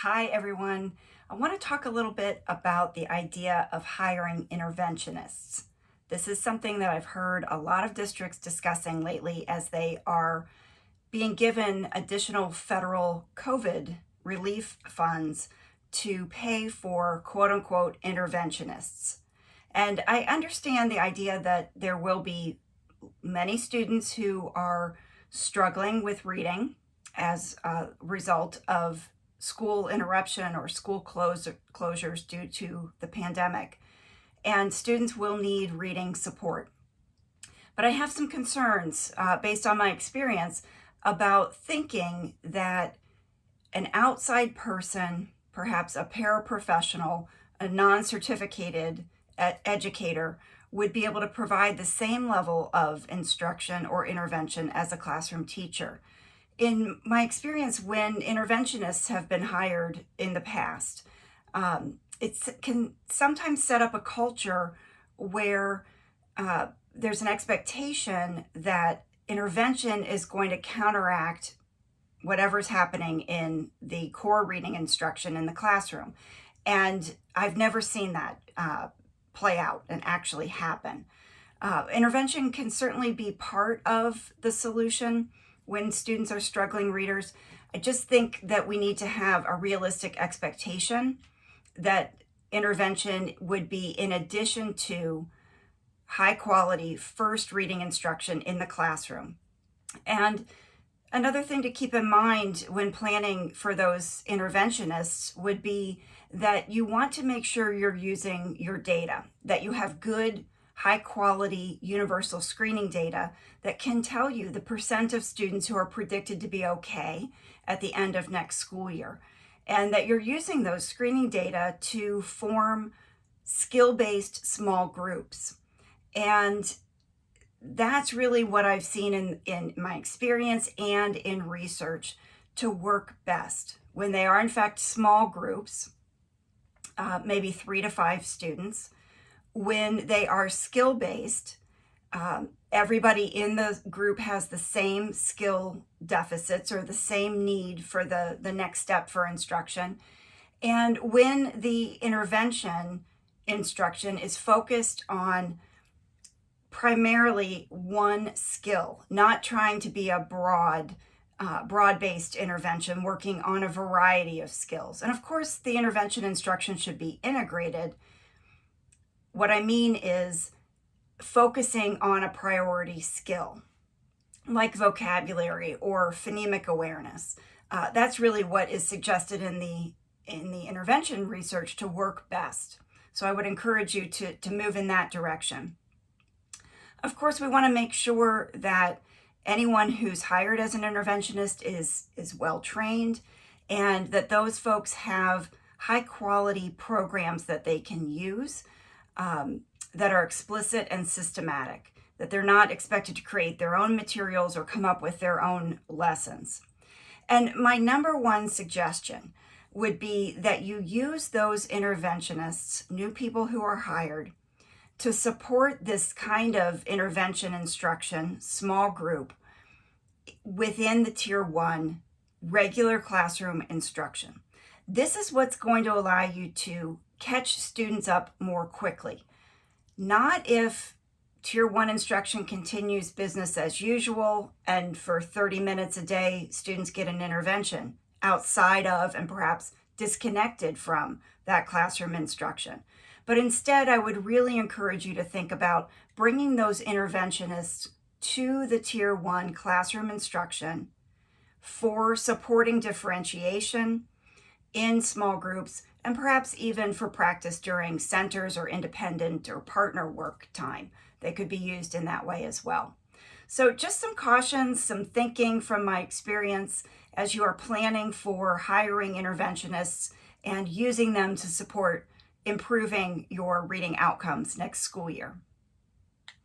Hi, everyone. I want to talk a little bit about the idea of hiring interventionists. This is something that I've heard a lot of districts discussing lately as they are being given additional federal COVID relief funds to pay for quote unquote interventionists. And I understand the idea that there will be many students who are struggling with reading as a result of school interruption or closures due to the pandemic. And students will need reading support. But I have some concerns based on my experience about thinking that an outside person, perhaps a paraprofessional, a non-certificated educator, would be able to provide the same level of instruction or intervention as a classroom teacher. In my experience, when interventionists have been hired in the past, it can sometimes set up a culture where there's an expectation that intervention is going to counteract whatever's happening in the core reading instruction in the classroom. And I've never seen that play out and actually happen. Intervention can certainly be part of the solution when students are struggling readers. I just think that we need to have a realistic expectation that intervention would be in addition to high quality first reading instruction in the classroom. And another thing to keep in mind when planning for those interventionists would be that you want to make sure you're using your data, that you have good, high quality universal screening data that can tell you the percent of students who are predicted to be okay at the end of next school year, and that you're using those screening data to form skill-based small groups. And that's really what I've seen in my experience and in research to work best when they are in fact small groups, maybe 3 to 5 students. When they are skill-based, everybody in the group has the same skill deficits or the same need for the next step for instruction. And when the intervention instruction is focused on primarily one skill, not trying to be a broad-based intervention, working on a variety of skills. And of course, the intervention instruction should be integrated. What I mean is focusing on a priority skill, like vocabulary or phonemic awareness. That's really what is suggested in the intervention research to work best. So I would encourage you to move in that direction. Of course, we want to make sure that anyone who's hired as an interventionist is well trained, and that those folks have high quality programs that they can use that are explicit and systematic, that they're not expected to create their own materials or come up with their own lessons. And my number one suggestion would be that you use those interventionists, new people who are hired, to support this kind of intervention instruction, small group, within the Tier 1 regular classroom instruction. This is what's going to allow you to catch students up more quickly. Not if Tier 1 instruction continues business as usual and for 30 minutes a day, students get an intervention outside of and perhaps disconnected from that classroom instruction. But instead, I would really encourage you to think about bringing those interventionists to the Tier 1 classroom instruction for supporting differentiation in small groups, and perhaps even for practice during centers or independent or partner work time. They could be used in that way as well. So just some cautions, some thinking from my experience as you are planning for hiring interventionists and using them to support improving your reading outcomes next school year.